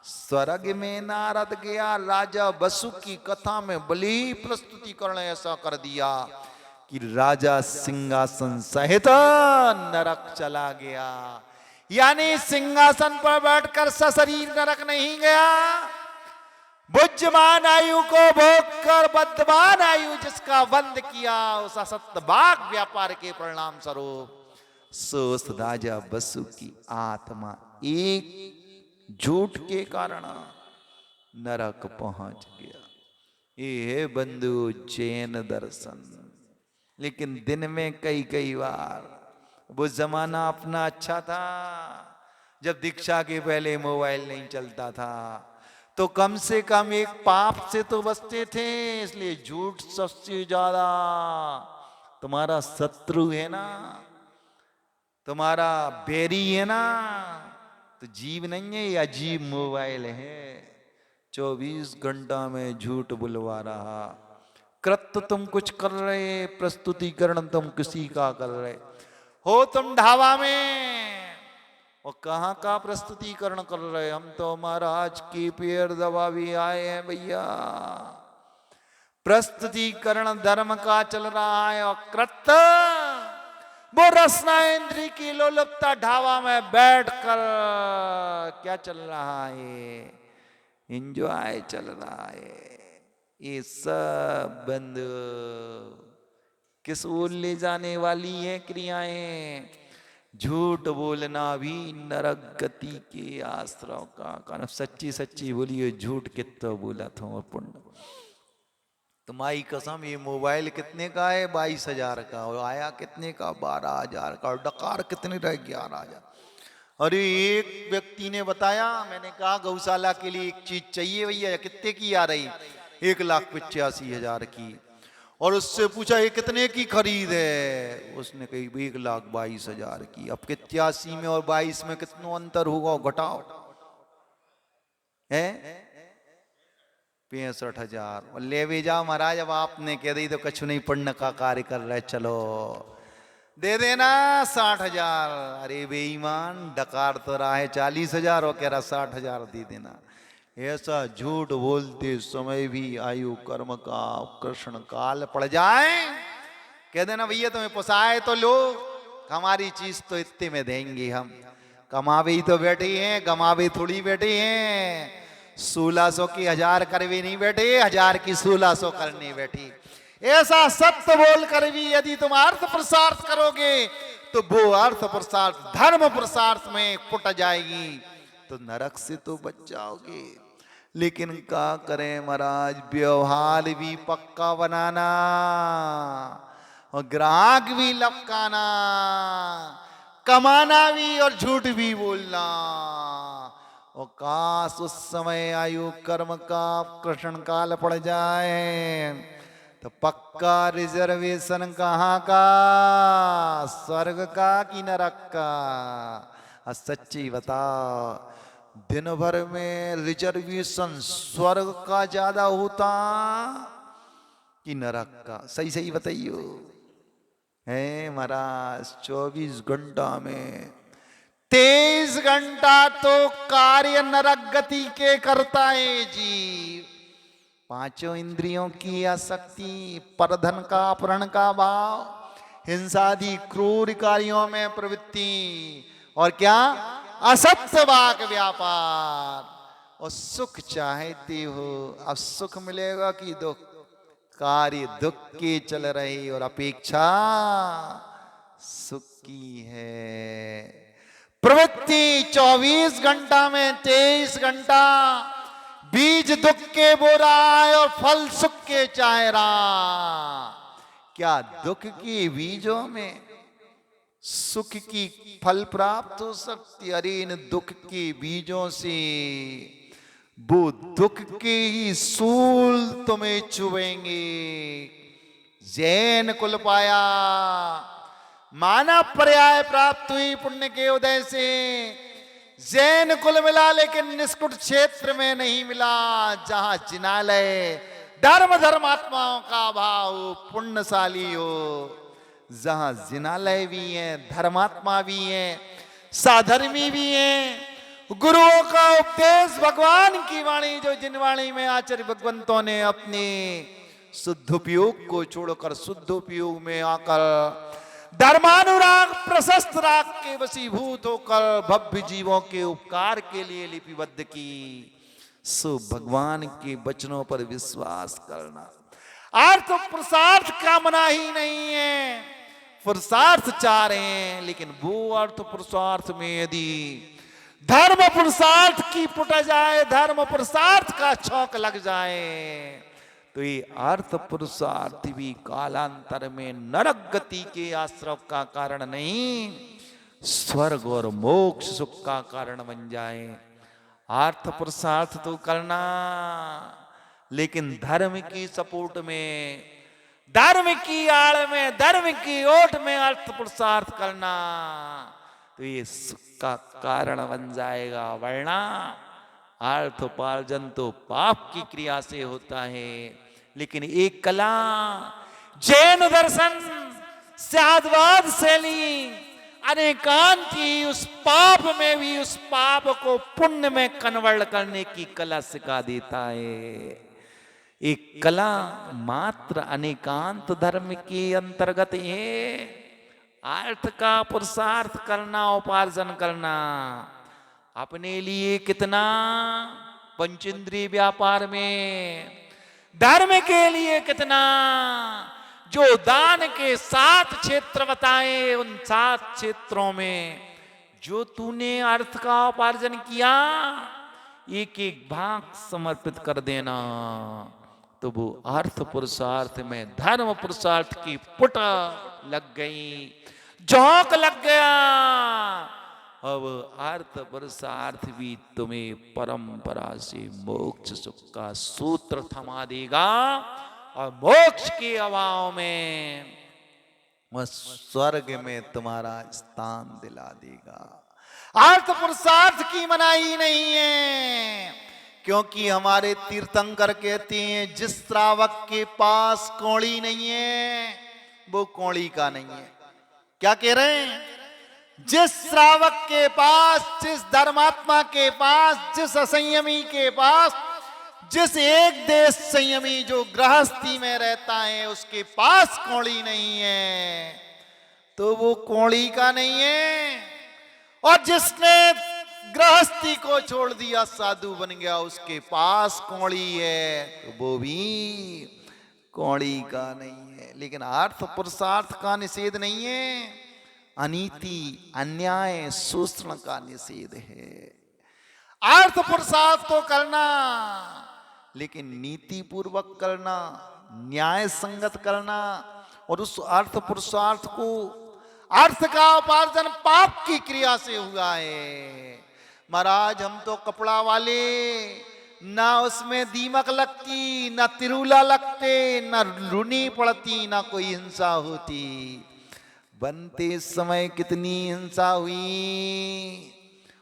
स्वर्ग में नारद गया, राजा वसु की कथा में बली प्रस्तुतिकरण ऐसा कर दिया कि राजा सिंहासन सहित नरक चला गया। यानी सिंहासन पर बैठकर सशरीर नरक नहीं गया, बुद्धमान आयु को भोग कर बद्धमान आयु जिसका बंद किया, उस असत्य बाग व्यापार के परिणाम स्वरूप सो उस राजा बसु की आत्मा एक झूठ के कारण नरक पहुंच गया। ये है बंधु जैन दर्शन। लेकिन दिन में कई कई बार, वो जमाना अपना अच्छा था जब दीक्षा के पहले मोबाइल नहीं चलता था, तो कम से कम एक पाप से तो बचते थे। इसलिए झूठ सबसे ज्यादा तुम्हारा शत्रु है ना, तुम्हारा बैरी है ना, तो जीव नहीं है, ये अजीब मोबाइल है। 24 घंटा में झूठ बुलवा रहा। कृत्य तुम कुछ कर रहे, प्रस्तुतिकरण तुम किसी का कर रहे हो। तुम ढाबा में और कहाँ का प्रस्तुतिकरण कर रहे, हम तो महाराज की पैर दबा भी आए हैं भैया। प्रस्तुतिकरण धर्म का चल रहा है और कृत्य वो रसना इंद्री की लोलुपता ढाबा में बैठकर क्या चल रहा है, एंजॉय चल रहा है। ये सब बंद किस ओर ले जाने वाली है क्रियाएं। झूठ बोलना भी नरक गति के आश्रय का कारण। सच्ची सच्ची बोलिए, झूठ कितना बोला था पुण्य। तुम्हारी कसम, ये मोबाइल कितने का है? 22,000 का। और आया कितने का? 12,000 का। और डकार कितने रहे? 11,000। अरे एक व्यक्ति ने बताया, मैंने कहा गौशाला के लिए एक चीज चाहिए भैया, कितने की आ रही? 1,85,000 की। और उससे पूछा ये कितने की खरीद है? उसने कही 1,22,000 की। अब 81 में और 22 में कितना अंतर होगा, घटाओ है 65,000। और ले भी जाओ महाराज, अब आपने कह दी तो कछु नहीं पढ़ने का कार्य कर रहे, चलो दे देना 60,000। अरे बेईमान, डकार तो रहा है 40,000 और कह रहा 60,000 दे देना। ऐसा झूठ बोलते समय भी आयु कर्म का कृष्ण काल पड़ जाए, कह देना भैया तुम्हें पोसाए तो लो, हमारी चीज तो इतने में देंगे हम। कमावे ही तो बैठे हैं, गमावे थोड़ी बैठे हैं। 1,600 की 1,000 करवे नहीं बैठे, 1,000 की 1,600 करने बैठी। ऐसा सत्य बोल कर भी यदि तुम अर्थ प्रसार्थ करोगे तो वो अर्थ प्रसार्थ धर्म प्रसार्थ में पुट जाएगी, तो नरक से तो बच जाओगे। लेकिन क्या करें महाराज, व्यवहार भी पक्का बनाना और ग्राहक भी लपकाना, कमाना भी और झूठ भी बोलना। और काश उस समय आयु कर्म का कृष्ण काल पड़ जाए तो पक्का रिजर्वेशन कहाँ का, स्वर्ग का कि नरक का? सच्ची बता, दिन भर में रिजर्वेशन स्वर्ग का ज्यादा होता कि नरक का? सही सही बताइयो। है महाराज, 24 घंटा में 23 घंटा तो कार्य नरक गति के करता है जीव। 5 इंद्रियों की आसक्ति, परधन का अपहरण का भाव, हिंसादि क्रूर कार्यों में प्रवृत्ति, और क्या असत्य वाक व्यापार। और सुख चाहते हो, अब सुख मिलेगा कि दुख? कार्य दुख के चल रहे और अपेक्षा सुख की है। प्रवृत्ति 24 घंटा में 23 घंटा बीज दुख के बो रहा है और फल सुख के चाह रहा। क्या दुख के बीजों में सुख की फल प्राप्त हो सकती? अरे इन दुख के बीजों से वो दुख के ही सूल तुम्हें चुभेंगे। जैन कुल पाया, मानव पर्याय प्राप्त हुई पुण्य के उदय से। जैन कुल मिला लेकिन निष्कुट क्षेत्र में नहीं मिला, जहां जिनालय धर्म धर्मात्माओं का भाव पुण्यशाली हो। जहां जिनालय भी है, धर्मात्मा भी है, साधर्मी भी है, गुरुओं का उपदेश, भगवान की वाणी, जो जिन वाणी में आचार्य भगवंतों ने अपने शुद्ध उपयोग को छोड़कर शुद्ध उपयोग में आकर धर्मानुराग प्रशस्त राग के वशीभूत होकर भव्य जीवों के उपकार के लिए लिपिबद्ध की। सो भगवान के वचनों पर विश्वास करना। अर्थ पुरुषार्थ कामना ही नहीं है, पुरुषार्थ चाह रहे हैं, लेकिन वो अर्थ पुरुषार्थ में यदि धर्म पुरुषार्थ की पुट जाए, धर्म पुरुषार्थ का छौक लग जाए, तो ये अर्थ पुरुषार्थ भी कालांतर में नरक गति के आश्रय का कारण नहीं, स्वर्ग और मोक्ष सुख का कारण बन जाए। अर्थ पुरुषार्थ तो करना, लेकिन धर्म की सपोर्ट में, धर्म की आड़ में, धर्म की ओट में अर्थ पुरुषार्थ करना, तो ये सुख का कारण बन जाएगा। वरना अर्थ उपार्जन तो पाप की क्रिया से होता है, लेकिन एक कला जैन दर्शन साधवाद शैली अनेकांती उस पाप में भी उस पाप को पुण्य में कन्वर्ट करने की कला सिखा देता है। एक कला मात्र अनेकांत धर्म के अंतर्गत है। अर्थ का पुरुषार्थ करना, उपार्जन करना, अपने लिए कितना पंचेंद्रिय व्यापार में, धर्म के लिए कितना, जो दान के 7 क्षेत्र बताए, उन 7 क्षेत्रों में जो तूने अर्थ का उपार्जन किया, एक एक भाग समर्पित कर देना, तो वो अर्थ पुरुषार्थ में धर्म पुरुषार्थ की पुट लग गई, झोंक लग गया। अब अर्थ पुरुषार्थ भी तुम्हें परंपरा से मोक्ष सुख का सूत्र थमा देगा, और मोक्ष के अभाव में वह स्वर्ग में तुम्हारा स्थान दिला देगा। अर्थ पुरुषार्थ की मनाही नहीं है, क्योंकि हमारे तीर्थंकर कहते हैं जिस श्रावक के पास कौड़ी नहीं है वो कौड़ी का नहीं है। क्या कह रहे हैं? जिस श्रावक के पास, जिस धर्मात्मा के पास, जिस असंयमी के पास, जिस एक देश संयमी जो गृहस्थी में रहता है उसके पास कौड़ी नहीं है, तो वो कौड़ी का नहीं है। और जिसने गृहस्थी को छोड़ दिया, साधु बन गया, उसके पास कौड़ी है, तो वो भी कौड़ी का नहीं है। लेकिन अर्थ पुरुषार्थ का निषेध नहीं है, अनीति अन्याय शोषण का निषेध है। अर्थ पुरुषार्थ तो करना, लेकिन नीति पूर्वक करना, न्याय संगत करना, और उस अर्थ पुरुषार्थ को, अर्थ का उपार्जन पाप की क्रिया से हुआ है। महाराज हम तो कपड़ा वाले, ना उसमें दीमक लगती, ना तिरुला लगते, ना रुनी पड़ती, ना कोई हिंसा होती। बनते समय कितनी हिंसा हुई,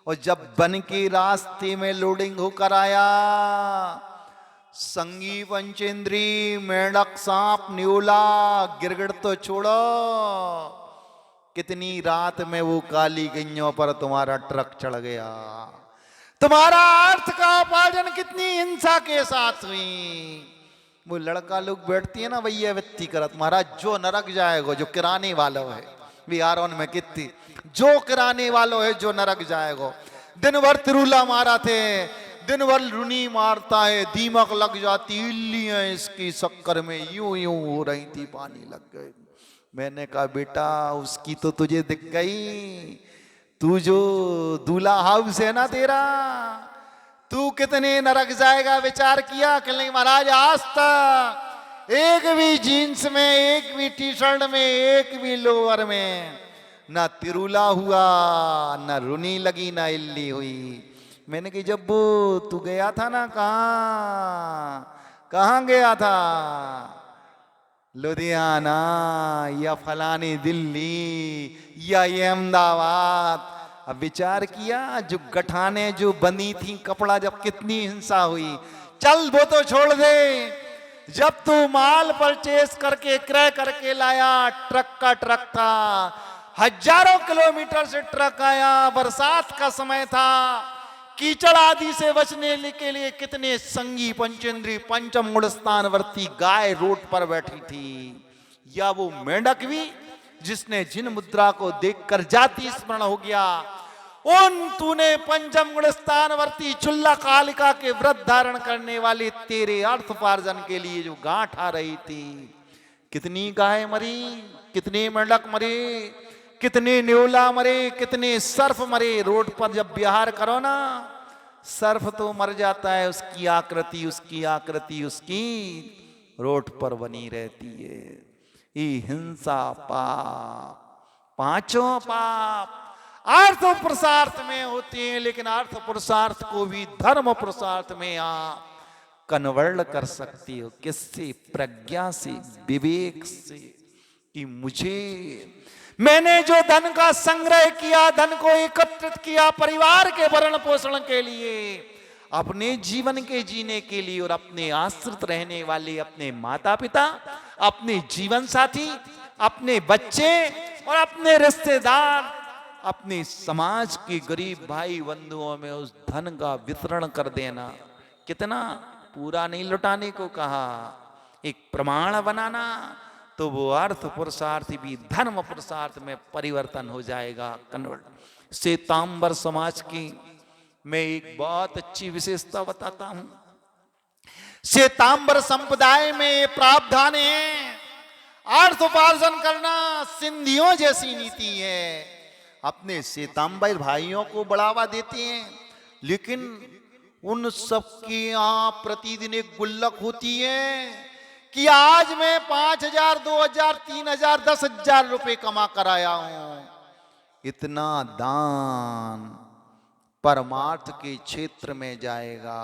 और जब बन के रास्ते में लोडिंग होकर आया, संगी पंचेंद्री मेंढक सांप न्योला गिरगिट तो छोड़ो, कितनी रात में वो काली गैयों पर तुम्हारा ट्रक चढ़ गया। तुम्हारा अर्थ का उपार्जन कितनी हिंसा के साथ हुई। वो लड़का लोग बैठती है ना भैया व्यक्ति करत, महाराज जो नरक जाएगो, जो किराने वालों है बिहार में कितनी, जो किराने वालों है जो नरक जाएगो। दिन भर तिरुला मारा थे, दिन भर रुनी मारता है, दीमक लग जाती, इल्लियां इसकी शक्कर में यूं यूं हो रही थी, पानी लग गए। मैंने कहा बेटा उसकी तो तुझे दिख गई, तू जो दूल्हा हाउस है ना तेरा, तू कितने नरक जाएगा विचार किया? कि नहीं महाराज आज तक एक भी जीन्स में, एक भी टी शर्ट में, एक भी लोअर में ना तिरुला हुआ, ना रुनी लगी, ना इल्ली हुई। मैंने कहा जब तू गया था ना, कहाँ गया था? लुधियाना या फलानी दिल्ली या ये अहमदाबाद। अब विचार किया जो गठाने जो बंधी थी कपड़ा, जब कितनी हिंसा हुई। चल वो तो छोड़ दे, जब तू माल परचेस करके क्रय करके लाया, ट्रक था, हजारों किलोमीटर से ट्रक आया, बरसात का समय था, कीचड़ आदि से बचने के लिए कितने संगी पंचेंद्री पंचम मूढ़ स्थानवर्ती गाय रोड पर बैठी थी। या वो मेंढक भी जिसने जिन मुद्रा को देखकर जाति स्मरण हो गया, उन तूने पंचम गुण स्थानवर्ती चुल्ला कालिका के व्रत धारण करने वाले तेरे अर्थोपार्जन के लिए जो गांठ आ रही थी, कितनी गाय मरी, कितने मेंढक मरे, कितने न्योला मरे, कितने सर्फ मरे। रोड पर जब विहार करो ना, सर्फ तो मर जाता है, उसकी आकृति उसकी रोड पर बनी रहती है। ये हिंसा पाप, पांचों पाप अर्थ पुरुषार्थ में होते हैं, लेकिन अर्थ पुरुषार्थ को भी धर्म पुरुषार्थ में आप कन्वर्ट कर सकती हो। किससे? प्रज्ञा से, विवेक से, कि मैंने जो धन का संग्रह किया, धन को एकत्रित किया परिवार के भरण पोषण के लिए, अपने जीवन के जीने के लिए, और अपने आश्रित रहने वाले अपने माता पिता, अपने जीवन साथी, अपने बच्चे और अपने रिश्तेदार, अपने समाज के गरीब भाई बंधुओं में उस धन का वितरण कर देना। कितना? पूरा नहीं लुटाने को कहा, एक प्रमाण बनाना, तो वो अर्थ पुरुषार्थ भी धर्म पुरुषार्थ में परिवर्तन हो जाएगा, कन्वर्ट। श्वेतांबर समाज की मैं एक बहुत अच्छी विशेषता बताता हूं। श्वेतांबर संप्रदाय में प्रावधान है, अर्थ उपार्जन करना सिंधियों जैसी नीति है। अपने श्वेतांबर भाइयों को बढ़ावा देते हैं, लेकिन उन सबके यहाँ प्रतिदिन एक गुल्लक होती है कि आज मैं 5,000, 2,000, 3,000, 10,000 रुपए कमा कर आया हूं। इतना दान परमार्थ के क्षेत्र में जाएगा,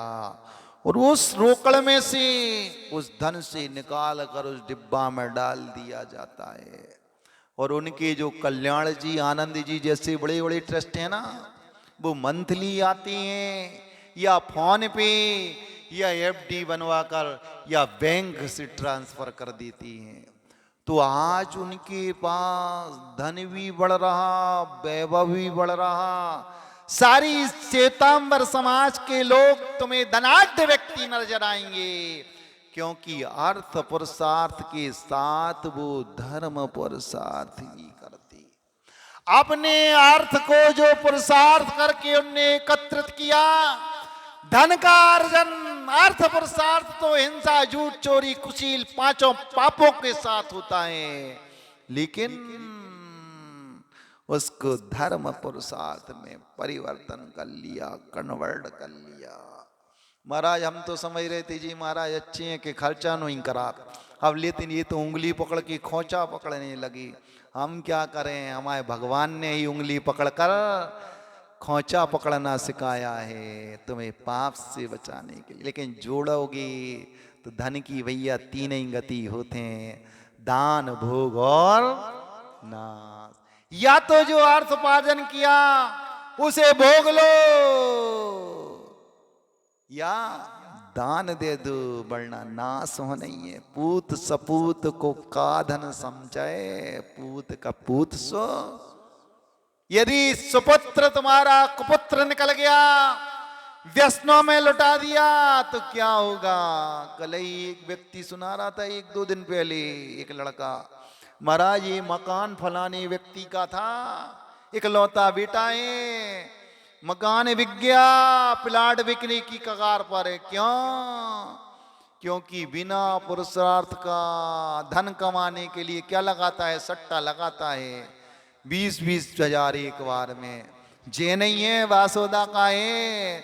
और उस रोकड़ में से, उस धन से निकाल कर उस डिब्बा में डाल दिया जाता है। और उनके जो कल्याण जी, आनंद जी जैसे बड़े बड़े ट्रस्ट हैं ना, वो मंथली आते हैं या फोन पे या एफडी बनवा कर या बैंक से ट्रांसफर कर देती हैं। तो आज उनके पास धन भी बढ़ रहा, वैभव भी बढ़ रहा। सारी श्वेतांबर समाज के लोग तुम्हें धनाढ्य व्यक्ति नजर आएंगे, क्योंकि अर्थ पुरुषार्थ के साथ वो धर्म पुरुषार्थ भी करती। अपने अर्थ को जो पुरुषार्थ करके उनने एकत्रित किया, धन का अर्जन, अर्थ पुरुषार्थ तो हिंसा, झूठ, चोरी, कुशील, पांचों पापों के साथ होता है, लेकिन उसको धर्म पुरुषार्थ में परिवर्तन कर लिया, कन्वर्ट कर लिया। महाराज हम तो समझ रहे थे जी महाराज अच्छे हैं कि खर्चा नहीं करा, अब लेकिन ये तो उंगली पकड़ के खोचा पकड़ने लगी। हम क्या करें, हमारे भगवान ने ही उंगली पकड़कर खोचा पकड़ना सिखाया है तुम्हें पाप से बचाने के लिए। लेकिन जोड़ोगे तो धन की भैया तीन ही गति होते हैं, दान, भोग और नाश। या तो जो अर्थ उपार्जन किया उसे भोग लो, या दान दे दो, वरना नाश हो नहीं है। पूत सपूत को का धन समझे, पूत का पूत सो। यदि सुपुत्र तुम्हारा कुपुत्र निकल गया, व्यसनों में लुटा दिया, तो क्या होगा? कल ही एक व्यक्ति सुना रहा था, 1-2 दिन पहले, एक लड़का, महाराज ये मकान फलाने व्यक्ति का था, इकलौता बेटा है, मकान बिक गया, प्लाट बिकने की कगार पर है। क्यों? क्योंकि बिना पुरुषार्थ का धन कमाने के लिए क्या लगाता है? सट्टा लगाता है, 20-20 हजार एक बार में। जे नहीं है, वासोदा का है।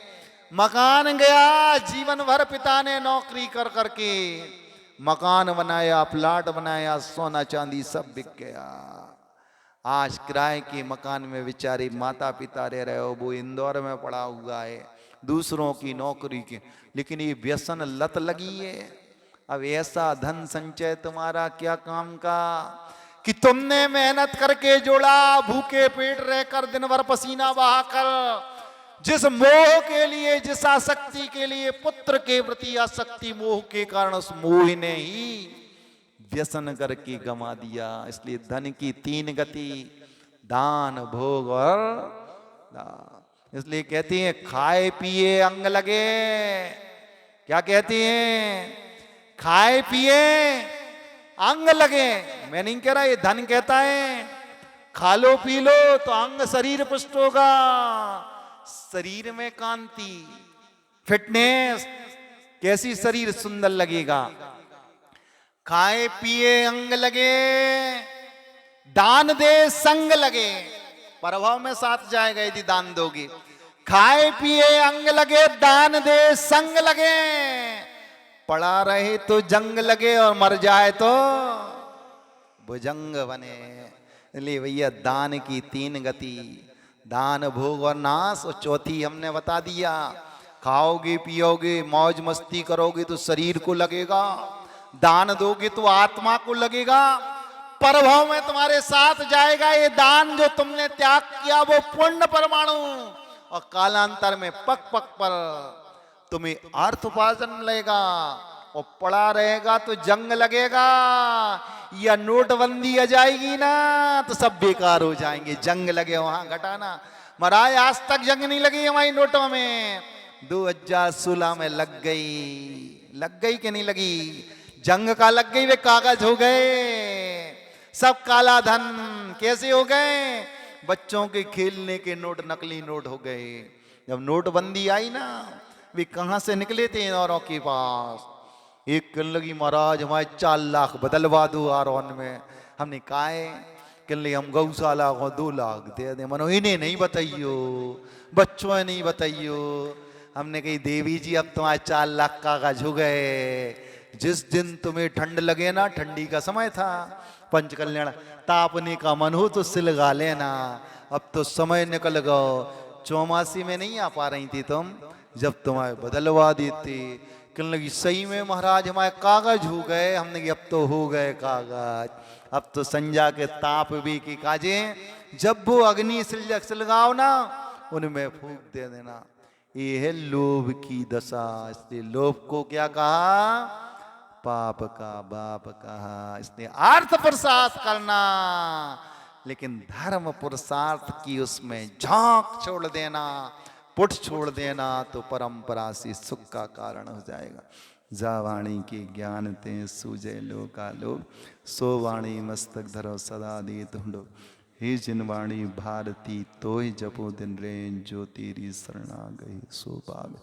मकान गया, जीवन भर पिता ने नौकरी कर करके मकान बनाया, प्लाट बनाया, सोना चांदी सब बिक गया। आज किराए के मकान में बेचारे माता पिता रह रहे हो, वो इंदौर में पड़ा हुआ है, दूसरों की नौकरी के, लेकिन ये व्यसन लत लगी है। अब ऐसा धन संचय तुम्हारा क्या काम का कि तुमने मेहनत करके जोड़ा, भूखे पेट रहकर दिन भर पसीना बहाकर, जिस मोह के लिए, जिस आसक्ति के लिए, पुत्र के प्रति आसक्ति मोह के कारण, उस मोह ने ही व्यसन करके गमा दिया। इसलिए धन की 3 गति, दान, भोग और दान। इसलिए कहती हैं खाए पिए अंग लगे। क्या कहती हैं? खाए पिए अंग लगे। मैं नहीं कह रहा, ये धन कहता है। खा लो पी लो तो अंग शरीर पुष्ट होगा, शरीर में कांति, फिटनेस, कैसी शरीर सुंदर लगेगा। खाए पिए अंग लगे, दान दे संग लगे, प्रभाव में साथ जाएगा यदि दान दोगे। खाए पिए अंग लगे, दान दे संग लगे, पड़ा रहे तो जंग लगे और मर जाए तो भुजंग बने। ले भैया दान की तीन गति, दान भोग और नाश, और चौथी हमने बता दिया, खाओगे पियोगे मौज मस्ती करोगे तो शरीर को लगेगा, दान दोगे तो आत्मा को लगेगा, प्रभाव में तुम्हारे साथ जाएगा। ये दान जो तुमने त्याग किया वो पुण्य परमाणु, और कालांतर में पक पक पर तुम्हें अर्थ उपार्जन मिलेगा, और पड़ा रहेगा तो जंग लगेगा, या नोटबंदी आ जाएगी ना तो सब बेकार हो जाएंगे। जंग लगे वहां घटाना, महाराज आज तक जंग नहीं लगी हमारी नोटों में, 2016 में लग गई कि नहीं लगी? जंग का लग गई, वे कागज हो गए, सब काला धन कैसे हो गए? बच्चों के खेलने के नोट नकली नोट हो गए। जब नोटबंदी आई ना, वे कहां से निकले थे औरों के पास, एक कहने लगी महाराज हमारे 4 लाख बदलवा दो आरोन में। हमने कहा है, कहने लगी हम गौशाला को 2 लाख दे दे, मनो इन्हें नहीं बताइयो, बच्चों ने नहीं बताइयो। हमने कही देवी जी अब तुम्हारे 4 लाख कागज हो गए, जिस दिन तुम्हें ठंड लगे ना, ठंडी का समय था, पंच कल्याण तापने का मन हो तो सिलगा लेना, अब तो समय निकल गो। चौमासी में नहीं आ पा रही थी तुम, जब तुम्हारे बदलवा देते। कहने लगी सही में महाराज हमारे कागज हो गए। हमने कहा अब तो हो गए कागज, अब तो संजा के ताप भी की काजे, जब वो अग्नि सिलगाओ ना उनमें फूंक दे देना। ये है लोभ की दशा, इसलिए लोभ को क्या कहा? पाप का बाप कहा। इसने अर्थ पुरुषार्थ करना, लेकिन धर्म पुरुषार्थ की उसमें झांक छोड़ देना, पुट छोड़ देना तो परंपरा से सुख का कारण हो जाएगा। जा वाणी के ज्ञान ते सूझे लोकालो, सो वाणी मस्तक धरो सदा दे तुंडो। हे जिन वाणी भारती तोय जपो दिन रे, जो तेरी शरणा गई सो पावे।